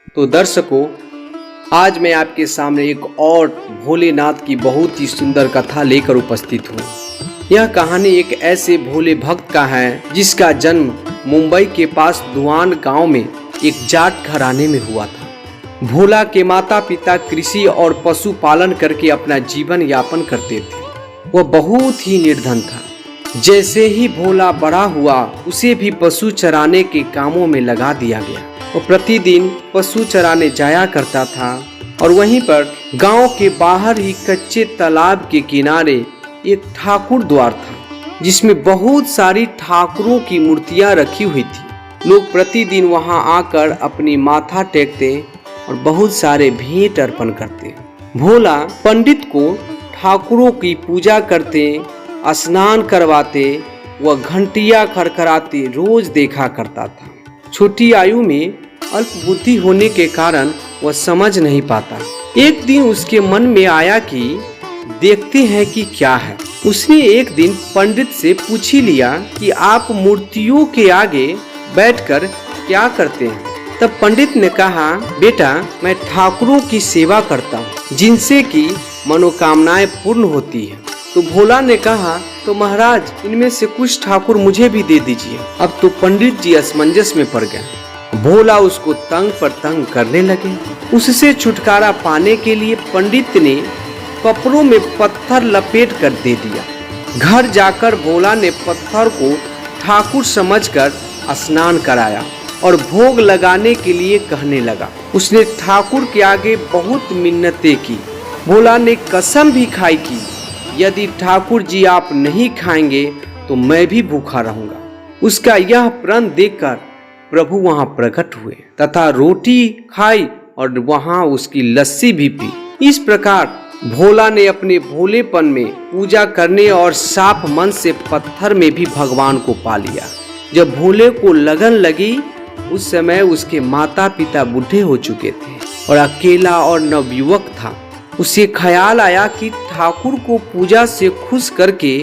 तो दर्शकों, आज मैं आपके सामने एक और भोलेनाथ की बहुत ही सुंदर कथा लेकर उपस्थित हूँ। यह कहानी एक ऐसे भोले भक्त का है जिसका जन्म मुंबई के पास दुआन गांव में एक जाट घराने में हुआ था। भोला के माता पिता कृषि और पशुपालन करके अपना जीवन यापन करते थे। वह बहुत ही निर्धन था। जैसे ही भोला बड़ा हुआ, उसे भी पशु चराने के कामों में लगा दिया गया। वो प्रतिदिन पशु चराने जाया करता था और वहीं पर गांव के बाहर ही कच्चे तालाब के किनारे एक ठाकुर द्वार था, जिसमें बहुत सारी ठाकुरों की मूर्तियां रखी हुई थी। लोग प्रतिदिन वहां आकर अपनी माथा टेकते और बहुत सारे भेंट अर्पण करते। भोला पंडित को ठाकुरों की पूजा करते, स्नान करवाते व घंटियां खड़खड़ाते रोज देखा करता था। छोटी आयु में अल्प बुद्धि होने के कारण वह समझ नहीं पाता। एक दिन उसके मन में आया कि देखते हैं कि क्या है। उसने एक दिन पंडित से पूछ ही लिया कि आप मूर्तियों के आगे बैठकर क्या करते हैं। तब पंडित ने कहा, बेटा मैं ठाकुरों की सेवा करता हूँ, जिनसे कि मनोकामनाएं पूर्ण होती है। तो भोला ने कहा, तो महाराज इनमें से कुछ ठाकुर मुझे भी दे दीजिए। अब तो पंडित जी असमंजस में पड़ गए। भोला उसको तंग पर तंग करने लगे। उससे छुटकारा पाने के लिए पंडित ने कपड़ों में पत्थर लपेट कर दे दिया। घर जाकर भोला ने पत्थर को ठाकुर समझकर स्नान कराया और भोग लगाने के लिए कहने लगा। उसने ठाकुर के आगे बहुत मिन्नतें की। भोला ने कसम भी खाई कि यदि ठाकुर जी आप नहीं खाएंगे तो मैं भी भूखा रहूंगा। उसका यह प्रण देखकर प्रभु वहां प्रकट हुए तथा रोटी खाई और वहां उसकी लस्सी भी पी। इस प्रकार भोला ने अपने भोलेपन में पूजा करने और साफ मन से पत्थर में भी भगवान को पा लिया। जब भोले को लगन लगी, उस समय उसके माता पिता बूढ़े हो चुके थे और अकेला और नवयुवक था। उसे ख्याल आया कि ठाकुर को पूजा से खुश करके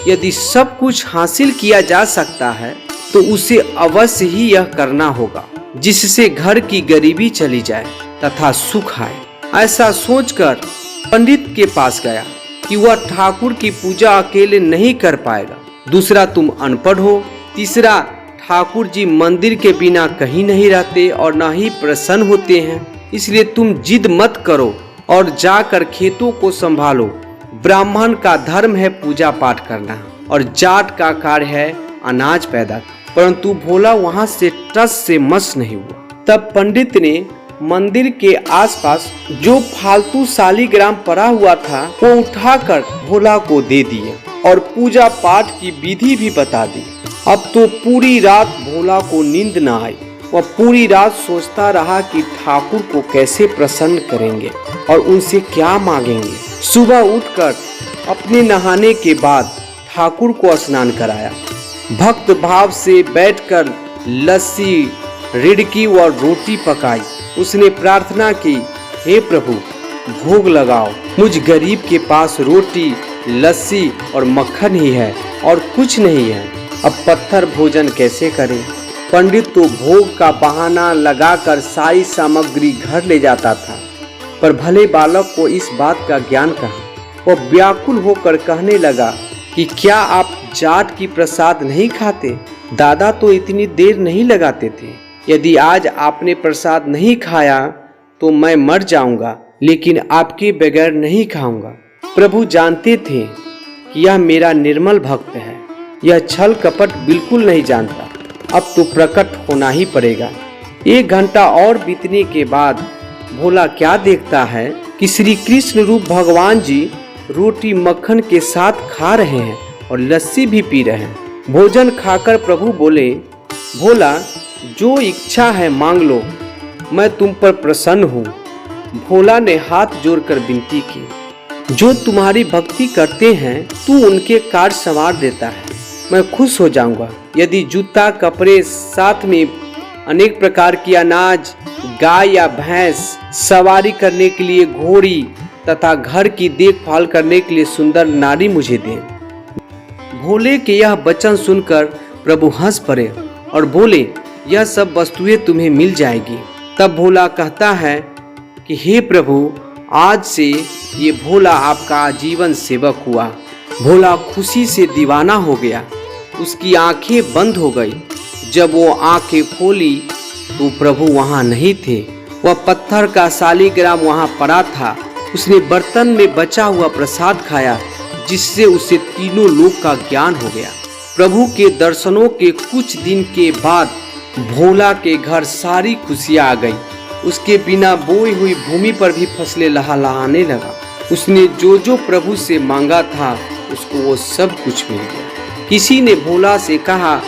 यदि सब कुछ हासिल किया जा सकता है तो उसे अवश्य ही यह करना होगा, जिससे घर की गरीबी चली जाए तथा सुख आए। ऐसा सोचकर पंडित के पास गया कि वह ठाकुर की पूजा अकेले नहीं कर पाएगा। दूसरा, तुम अनपढ़ हो। तीसरा, ठाकुर जी मंदिर के बिना कहीं नहीं रहते और न ही प्रसन्न होते हैं, इसलिए तुम जिद मत करो और जाकर खेतों को संभालो। ब्राह्मण का धर्म है पूजा पाठ करना और जाट का कार्य है अनाज पैदा। परंतु भोला वहां से टस से मस नहीं हुआ। तब पंडित ने मंदिर के आसपास जो फालतू शालिग्राम पड़ा हुआ था वो उठाकर भोला को दे दिए और पूजा पाठ की विधि भी बता दी। अब तो पूरी रात भोला को नींद न आई। वह पूरी रात सोचता रहा कि ठाकुर को कैसे प्रसन्न करेंगे और उनसे क्या मांगेंगे। सुबह उठकर अपने नहाने के बाद ठाकुर को स्नान कराया। भक्त भाव से बैठकर लस्सी, रिड़की व रोटी पकाई। उसने प्रार्थना की, हे प्रभु भोग लगाओ। मुझ गरीब के पास रोटी, लस्सी और मक्खन ही है और कुछ नहीं है। अब पत्थर भोजन कैसे करें। पंडित तो भोग का बहाना लगाकर सारी सामग्री घर ले जाता था, पर भले बालक को इस बात का ज्ञान कहाँ। वह व्याकुल होकर कहने लगा कि क्या आप जाट की प्रसाद नहीं खाते? दादा तो इतनी देर नहीं लगाते थे। यदि आज आपने प्रसाद नहीं खाया तो मैं मर जाऊंगा, लेकिन आपके बगैर नहीं खाऊंगा। प्रभु जानते थे कि यह मेरा निर्मल भक्त है, यह छल कपट बिल्कुल नहीं जानता। अब तो प्रकट होना ही पड़ेगा। 1 घंटा और बीतने के बाद भोला क्या देखता है कि श्री कृष्ण रूप भगवान जी रोटी मक्खन के साथ खा रहे हैं और लस्सी भी पी रहे हैं। भोजन खाकर प्रभु बोले, भोला जो इच्छा है मांग लो, मैं तुम पर प्रसन्न हूँ। भोला ने हाथ जोड़कर विनती की, जो तुम्हारी भक्ति करते हैं तू उनके कार्य संवार देता है, मैं खुश हो जाऊंगा। यदि जूता, कपड़े, साथ में अनेक प्रकार की अनाज, गाय या भैंस, सवारी करने के लिए घोड़ी तथा घर की देखभाल करने के लिए सुंदर नारी मुझे दें। भोले के यह वचन सुनकर प्रभु हंस पड़े और बोले, यह सब वस्तुएं तुम्हें मिल जाएगी। तब भोला कहता है कि हे प्रभु, आज से ये भोला आपका आजीवन सेवक हुआ। भोला खुशी से दीवाना हो गया। उसकी आंखें बंद हो गई। जब वो आंखें खोली तो प्रभु वहाँ नहीं थे। वह पत्थर का शालिग्राम वहाँ पड़ा था। उसने बर्तन में बचा हुआ प्रसाद खाया, जिससे उसे तीनों लोक का ज्ञान हो गया। प्रभु के दर्शनों के कुछ दिन के बाद भोला के घर सारी खुशियाँ आ गई। उसके बिना बोई हुई भूमि पर भी फसलें लहलहाने लगा। उसने जो जो प्रभु से मांगा था उसको वो सब कुछ मिल गया। किसी ने भोला से कहा,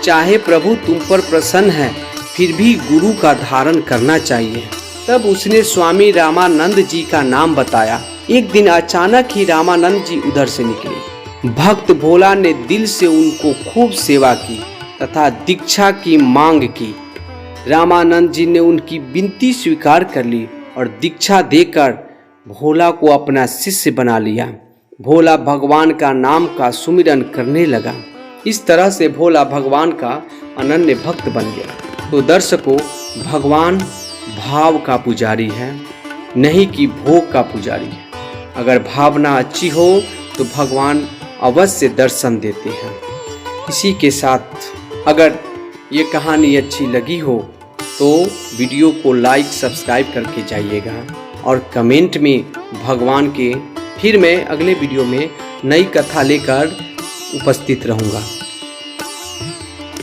चाहे प्रभु तुम पर प्रसन्न है, फिर भी गुरु का धारण करना चाहिए। तब उसने स्वामी रामानंद जी का नाम बताया। एक दिन अचानक ही रामानंद जी उधर से निकले। भक्त भोला ने दिल से उनको खूब सेवा की तथा दीक्षा की मांग की। रामानंद जी ने उनकी विनती स्वीकार कर ली और दीक्षा देकर भोला को अपना शिष्य बना लिया। भोला भगवान का नाम का सुमिरन करने लगा। इस तरह से भोला भगवान का अनन्य भक्त बन गया। तो दर्शकों, भगवान भाव का पुजारी है, नहीं कि भोग का पुजारी है। अगर भावना अच्छी हो तो भगवान अवश्य दर्शन देते हैं। इसी के साथ अगर ये कहानी अच्छी लगी हो तो वीडियो को लाइक सब्सक्राइब करके जाइएगा और कमेंट में भगवान के। फिर मैं अगले वीडियो में नई कथा लेकर उपस्थित रहूँगा।